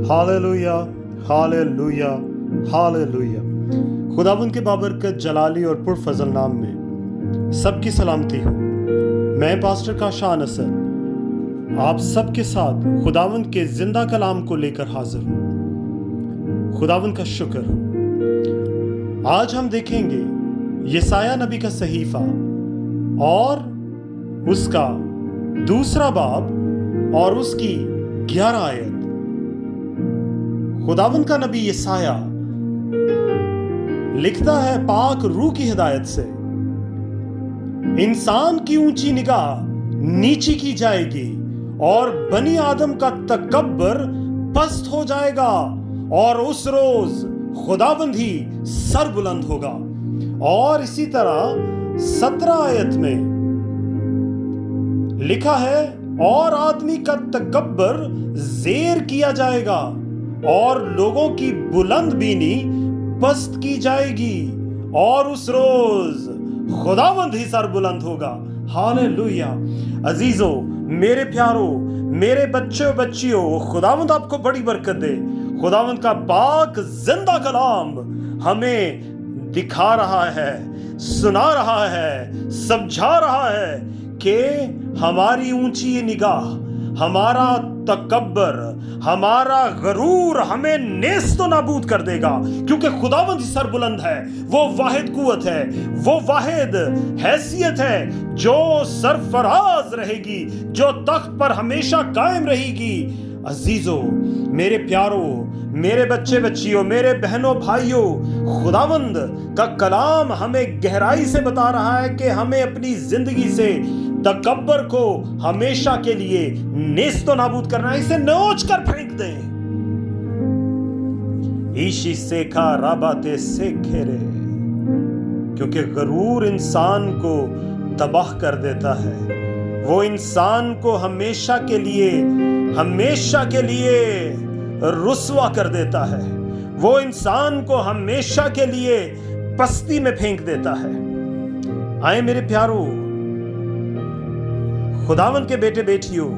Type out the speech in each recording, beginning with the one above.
Hallelujah, hallelujah, hallelujah. खुदावंद के बाबरकत जलाली और पुरफजल नाम में सबकी सलामती हो। मैं पास्टर काशान असद आप सबके साथ खुदावंद के जिंदा कलाम को लेकर हाजिर हूँ। खुदावंद का शुक्र हो। आज हम देखेंगे यसाया नबी का सहीफा और उसका दूसरा बाब और उसकी 11 आयत। खुदावंद का नबी यसाया लिखता है पाक रूह की हिदायत से, इंसान की ऊंची निगाह नीची की जाएगी और बनी आदम का तकब्बर पस्त हो जाएगा और उस रोज खुदावंद ही सर बुलंद होगा। और इसी तरह 17 आयत में लिखा है और आदमी का तकब्बर जेर किया जाएगा और लोगों की बुलंद बीनी पस्त की जाएगी और उस रोज खुदावंद ही सर बुलंद होगा। हालेलुया। अजीजों, मेरे प्यारो, मेरे बच्चों बच्चियों, खुदावंद आपको बड़ी बरकत दे। खुदावंद का पाक जिंदा कलाम हमें दिखा रहा है, सुना रहा है, समझा रहा है कि हमारी ऊंची निगाह, हमारा तकब्बर, हमारा गरूर हमें नेस्तो नाबूद कर देगा, क्योंकि खुदावंद ही सर बुलंद है। वो वाहिद कुव्वत है, वो वाहिद हैसियत है जो सरफराज रहेगी, जो तख्त पर हमेशा कायम रहेगी। अजीजों, मेरे प्यारों, मेरे बच्चे बच्चियों, मेरे बहनों भाइयों, खुदावंद का कलाम हमें गहराई से बता रहा है कि हमें अपनी जिंदगी से तकब्बर को हमेशा के लिए नेस्तो नाबूद करना है, इसे नोच कर फेंक दें। ईशी सेखा राबाते सेखेरे, क्योंकि गरूर इंसान को तबाह कर देता है। वो इंसान को हमेशा के लिए रुस्वा कर देता है। वो इंसान को हमेशा के लिए पस्ती में फेंक देता है। आए मेरे प्यारो, खुदावंद के बेटे बेटियों,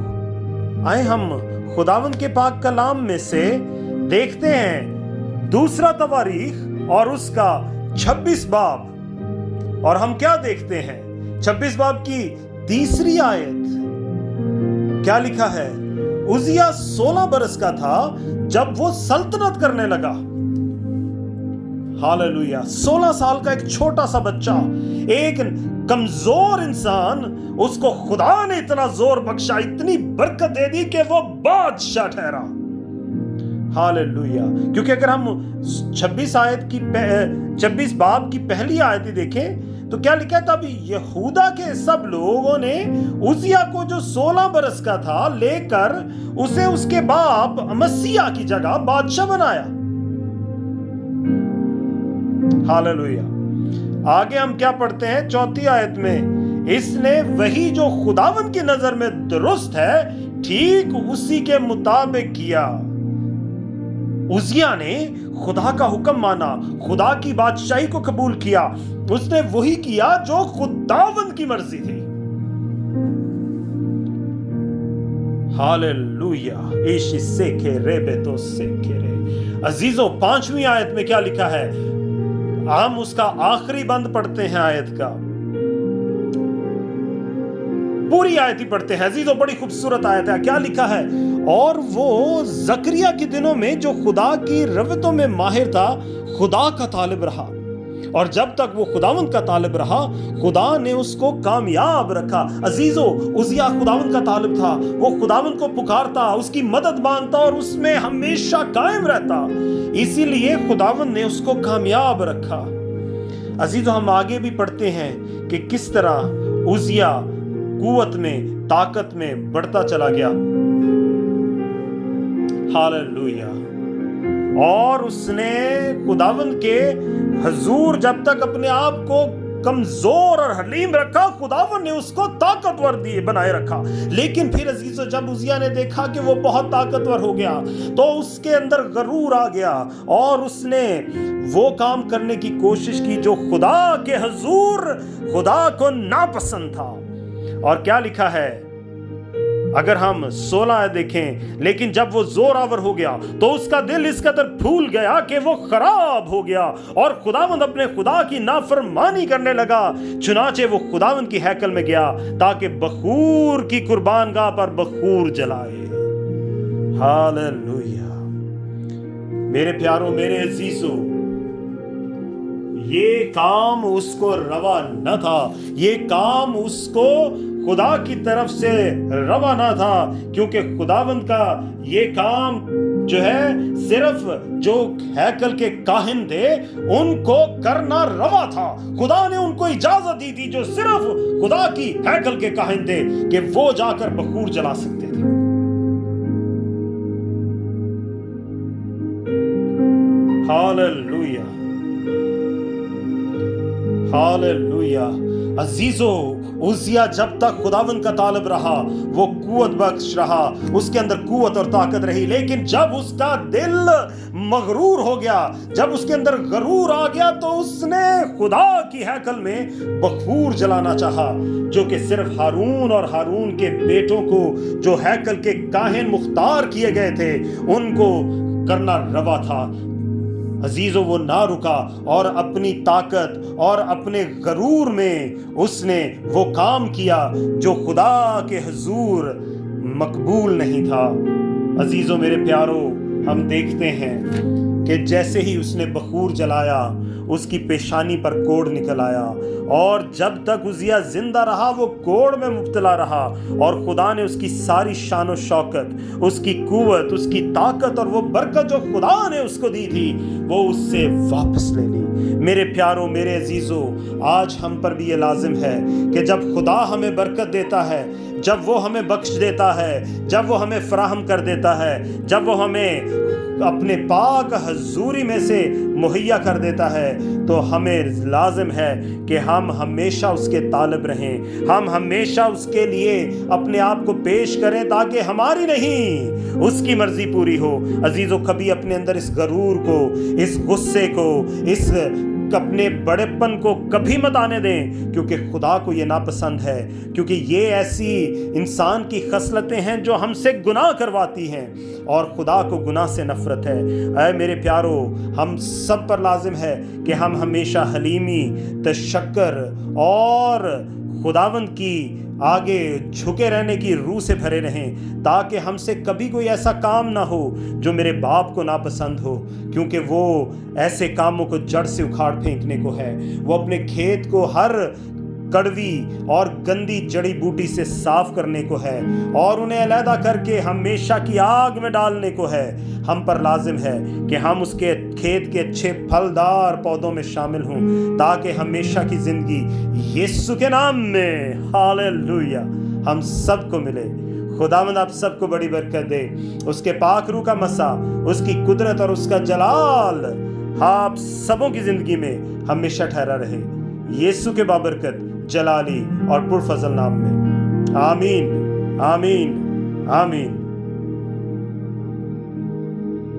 आए हम खुदावंद के पाक कलाम में से देखते हैं दूसरा तवारीख और उसका 26 बाब। और हम क्या देखते हैं? 26 बाब की तीसरी आयत क्या लिखा है? उजिया 16 बरस का था जब वो सल्तनत करने लगा। हालेलुया। 16 साल का एक छोटा सा बच्चा, एक कमजोर इंसान, उसको खुदा ने इतना जोर बख्शा, इतनी बरकत दे दी कि वो बादशाह ठहरा। हालेलुया। क्योंकि अगर हम 26 बाब की पहली आयत देखें तो क्या लिखा है? तब यहूदा के सब लोगों ने उजिया को जो 16 बरस का था लेकर उसे उसके बाप अमस्सिया की जगह बादशाह बनाया। हालेलुया। आगे हम क्या पढ़ते हैं? 4 आयत में, इसने वही जो खुदावंद की नजर में दुरुस्त है ठीक उसी के मुताबिक किया। उजिया ने खुदा का हुक्म माना, खुदा की बादशाही को कबूल किया। उसने वही किया जो खुदावंद की मर्जी थी। हालेलुया। ईशी सेखे रेबे तो सेखे रे। अजीजों, 5वीं आयत में क्या लिखा है? हम उसका आखिरी बंद पढ़ते हैं आयत का, पूरी आयत ही पढ़ते हैं। अजीजों, बड़ी खूबसूरत आयत है। क्या लिखा है? और वो जकरिया के दिनों में जो खुदा की रवतों में माहिर था, खुदा का तालिब रहा, और जब तक वो खुदावंद का तालिब रहा, खुदा ने उसको कामयाब रखा। अजीजों, उजिया खुदावंद का तालिब था। वो खुदावंद को पुकारता, उसकी मदद मांगता और उसमें हमेशा कायम रहता। इसीलिए खुदावंद ने उसको कामयाब रखा। अजीजों, हम आगे भी पढ़ते हैं कि किस तरह उजिया कुव्वत में, ताकत में बढ़ता चला गया। हालेलुया। और उसने खुदावंद के हजूर जब तक अपने आप को कमजोर और हलीम रखा, खुदावंद ने उसको ताकतवर बनाए रखा। लेकिन फिर अजीजों, जब उजिया ने देखा कि वो बहुत ताकतवर हो गया तो उसके अंदर गरूर आ गया और उसने वो काम करने की कोशिश की जो खुदा के हजूर खुदा को नापसंद था। और क्या लिखा है? اگر ہم 16 دیکھیں، لیکن جب وہ زور آور ہو گیا تو اس کا دل اس قدر پھول گیا کہ وہ خراب ہو گیا اور خداوند اپنے خدا کی نافرمانی کرنے لگا۔ چنانچہ وہ خداوند کی ہیکل میں گیا تاکہ بخور کی قربان گاہ پر بخور جلائے۔ ہاللویا۔ میرے پیاروں، میرے عزیزوں، یہ کام اس کو روا نہ تھا، یہ کام اس کو خدا کی طرف سے روا نہ تھا، کیونکہ خداوند کا یہ کام جو ہے صرف جو ہیکل کے کاہن تھے ان کو کرنا روا تھا۔ خدا نے ان کو اجازت دی تھی جو صرف خدا کی ہیکل کے کاہن تھے کہ وہ جا کر بخور جلا سکتے تھے۔ Hallelujah, hallelujah. عزیزو، عزیہ جب تک خداوند کا طالب رہا وہ قوت بخش رہا، اس کے اندر قوت اور طاقت رہی، لیکن جب اس کا دل مغرور ہو گیا، جب اس کے اندر غرور آ گیا تو اس نے خدا کی ہیکل میں بخور جلانا چاہا، جو کہ صرف ہارون اور ہارون کے بیٹوں کو، جو ہیکل کے کاہن مختار کیے گئے تھے، ان کو کرنا روا تھا۔ عزیزو، وہ نہ رکا اور اپنی طاقت اور اپنے غرور میں اس نے وہ کام کیا جو خدا کے حضور مقبول نہیں تھا۔ عزیزو میرے پیارو، ہم دیکھتے ہیں کہ جیسے ہی اس نے بخور جلایا اس کی پیشانی پر کوڑ نکل آیا، اور جب تک عزیہ زندہ رہا وہ کوڑ میں مبتلا رہا، اور خدا نے اس کی ساری شان و شوکت، اس کی قوت، اس کی طاقت اور وہ برکت جو خدا نے اس کو دی تھی وہ اس سے واپس لے لی۔ میرے پیاروں، میرے عزیزوں، آج ہم پر بھی یہ لازم ہے کہ جب خدا ہمیں برکت دیتا ہے، جب وہ ہمیں بخش دیتا ہے، جب وہ ہمیں فراہم کر دیتا ہے، جب وہ ہمیں اپنے پاک حضوری میں سے مہیا کر دیتا ہے، تو ہمیں لازم ہے کہ ہم ہمیشہ اس کے طالب رہیں، ہم ہمیشہ اس کے لیے اپنے آپ کو پیش کریں تاکہ ہماری نہیں اس کی مرضی پوری ہو۔ عزیزو، کبھی اپنے اندر اس غرور کو، اس غصے کو، اس اپنے بڑے پن کو کبھی مت آنے دیں، کیونکہ خدا کو یہ ناپسند ہے، کیونکہ یہ ایسی انسان کی خصلتیں ہیں جو ہم سے گناہ کرواتی ہیں، اور خدا کو گناہ سے نفرت ہے۔ اے میرے پیارو، ہم سب پر لازم ہے کہ ہم ہمیشہ حلیمی، تشکر اور خداوند کی آگے جھکے رہنے کی روح سے بھرے رہیں، تاکہ ہم سے کبھی کوئی ایسا کام نہ ہو جو میرے باپ کو ناپسند ہو، کیونکہ وہ ایسے کاموں کو جڑ سے اکھاڑ پھینکنے کو ہے۔ وہ اپنے کھیت کو ہر کڑوی اور گندی جڑی بوٹی سے صاف کرنے کو ہے، اور انہیں علیحدہ کر کے ہمیشہ کی آگ میں ڈالنے کو ہے۔ ہم پر لازم ہے کہ ہم اس کے کھیت کے اچھے پھلدار پودوں میں شامل ہوں، تاکہ ہمیشہ کی زندگی یسوع کے نام میں، ہاللویا، ہم سب کو ملے۔ خداوند آپ سب کو بڑی برکت دے، اس کے پاک روح کا مسا، اس کی قدرت اور اس کا جلال آپ سبوں کی زندگی میں ہمیشہ ٹھہرا رہے، یسوع کے بابرکت، جلالی اور پرفضل نام میں، آمین، آمین، آمین۔